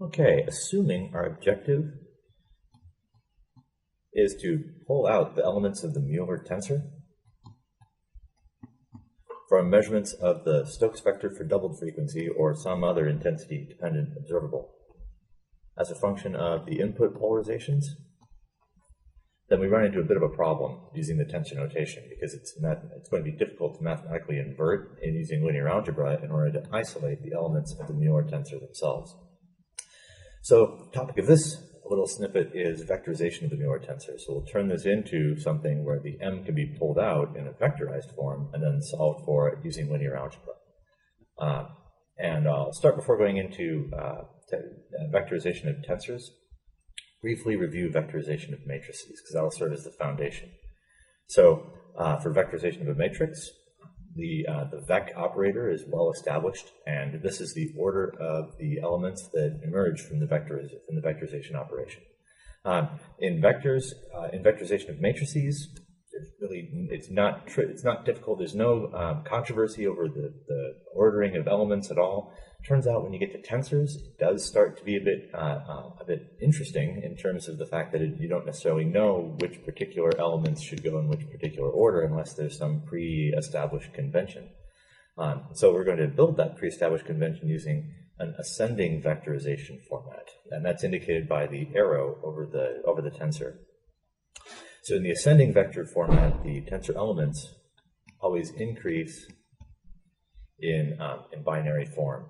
Okay, assuming our objective is to pull out the elements of the Mueller tensor from measurements of the Stokes vector for doubled frequency or some other intensity-dependent observable as a function of the input polarizations, then we run into a bit of a problem using the tensor notation because it's going to be difficult to mathematically invert in using linear algebra in order to isolate the elements of the Mueller tensor themselves. So the topic of this little snippet is vectorization of the Mueller tensor. So we'll turn this into something where the M can be pulled out in a vectorized form and then solved for it using linear algebra. And I'll start before going into vectorization of tensors. Briefly review vectorization of matrices because that'll serve as the foundation. So for vectorization of a matrix, the vec operator is well established, and this is the order of the elements that emerge from the vectorization operation. In vectorization of matrices, it's not difficult. There's no controversy over the ordering of elements at all. Turns out when you get to tensors, it does start to be a bit interesting in terms of the fact that you don't necessarily know which particular elements should go in which particular order unless there's some pre-established convention. So we're going to build that pre-established convention using an ascending vectorization format, and that's indicated by the arrow over the tensor. So in the ascending vector format, the tensor elements always increase in binary form.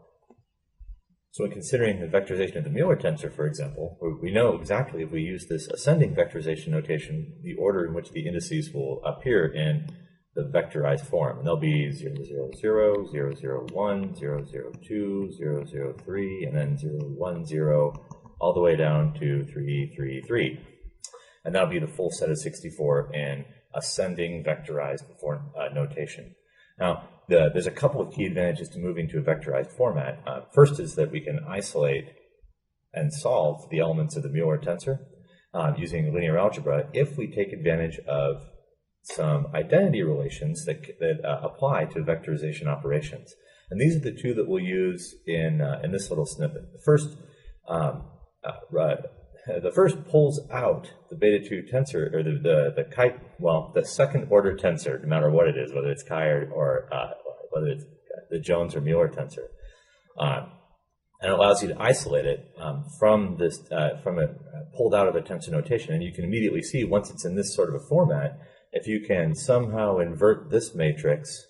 So when considering the vectorization of the Mueller tensor, for example, we know exactly if we use this ascending vectorization notation, the order in which the indices will appear in the vectorized form. And they'll be 0, 0, 0, 0, 0, 1, 0, 0, 2, 0, 0, 3, and then 0, 1, 0, all the way down to 3, 3, 3. And that'll be the full set of 64 in ascending vectorized form notation. Now, there's a couple of key advantages to moving to a vectorized format. First is that we can isolate and solve the elements of the Mueller tensor using linear algebra if we take advantage of some identity relations that apply to vectorization operations. And these are the two that we'll use in this little snippet. The first pulls out the beta 2 tensor, or the second order tensor, no matter what it is, whether it's chi or whether it's the Jones or Mueller tensor, and it allows you to isolate it from it pulled out of a tensor notation. And you can immediately see once it's in this sort of a format, if you can somehow invert this matrix,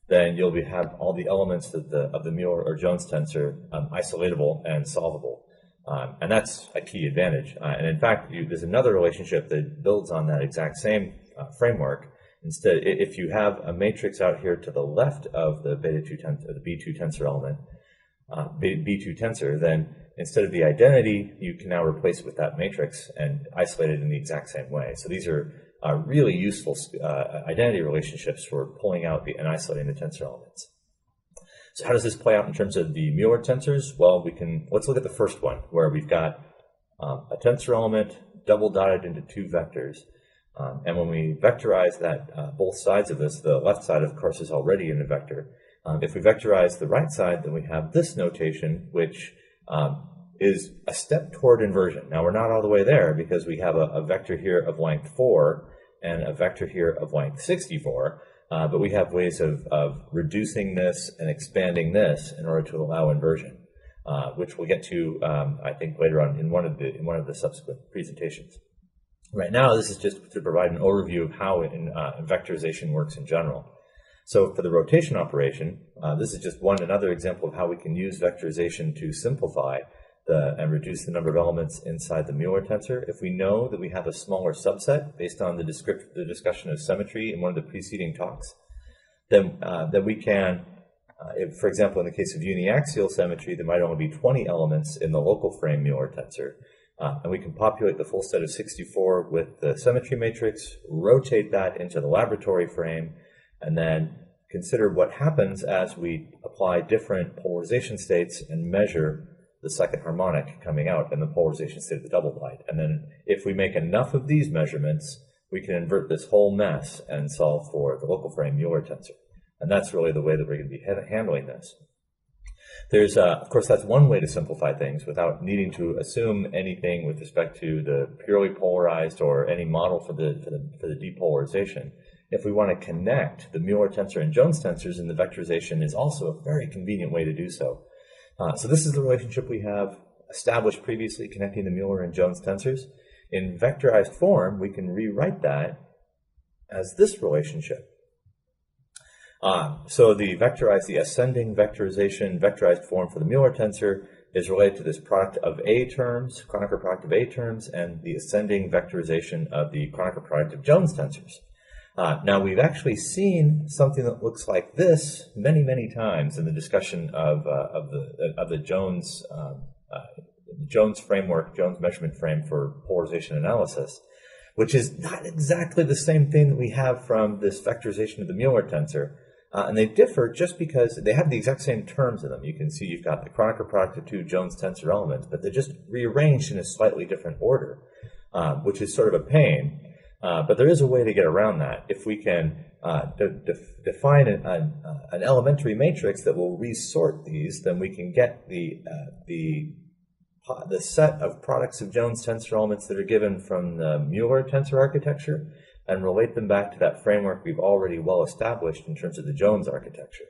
then you'll have all the elements of the Mueller or Jones tensor isolatable and solvable. And that's a key advantage. And in fact, there's another relationship that builds on that exact same framework. Instead, if you have a matrix out here to the left of the beta 2 tensor, the B2 tensor element, B2 tensor, then instead of the identity, you can now replace it with that matrix and isolate it in the exact same way. So these are really useful identity relationships for pulling out and isolating the tensor elements. So how does this play out in terms of the Mueller tensors? Well, let's look at the first one, where we've got a tensor element double dotted into two vectors. And when we vectorize that, both sides of this, the left side, of course, is already in a vector. If we vectorize the right side, then we have this notation, which is a step toward inversion. Now, we're not all the way there because we have a vector here of length 4 and a vector here of length 64. But we have ways of reducing this and expanding this in order to allow inversion, which we'll get to, I think, later on in one of the subsequent presentations. Right now, this is just to provide an overview of how vectorization works in general. So for the rotation operation, this is just another example of how we can use vectorization to simplify and reduce the number of elements inside the Mueller tensor. If we know that we have a smaller subset based on the discussion of symmetry in one of the preceding talks, then we can, for example, in the case of uniaxial symmetry, there might only be 20 elements in the local frame Mueller tensor. And we can populate the full set of 64 with the symmetry matrix, rotate that into the laboratory frame, and then consider what happens as we apply different polarization states and measure the second harmonic coming out in the polarization state of the double light. And then if we make enough of these measurements, we can invert this whole mess and solve for the local frame Mueller tensor. And that's really the way that we're going to be handling this. There's, of course, that's one way to simplify things without needing to assume anything with respect to the purely polarized or any model for the depolarization. If we want to connect the Mueller tensor and Jones tensors, then the vectorization is also a very convenient way to do so. So this is the relationship we have established previously connecting the Mueller and Jones tensors. In vectorized form, we can rewrite that as this relationship. So the ascending vectorization, vectorized form for the Mueller tensor is related to this product of A terms, Kronecker product of A terms, and the ascending vectorization of the Kronecker product of Jones tensors. Now, we've actually seen something that looks like this many, many times in the discussion of the Jones framework, Jones measurement frame for polarization analysis, which is not exactly the same thing that we have from this vectorization of the Mueller tensor. And they differ just because they have the exact same terms in them. You can see you've got the Kronecker product of two Jones tensor elements, but they're just rearranged in a slightly different order, which is sort of a pain. But there is a way to get around that. If we can define an elementary matrix that will resort these, then we can get the set of products of Jones tensor elements that are given from the Mueller tensor architecture and relate them back to that framework we've already well established in terms of the Jones architecture.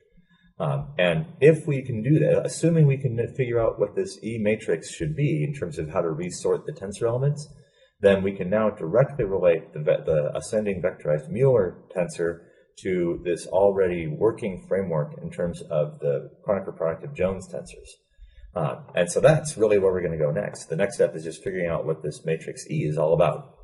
And if we can do that, assuming we can figure out what this E matrix should be in terms of how to resort the tensor elements, then we can now directly relate the ascending vectorized Mueller tensor to this already working framework in terms of the Kronecker product of Jones tensors. And so that's really where we're going to go next. The next step is just figuring out what this matrix E is all about.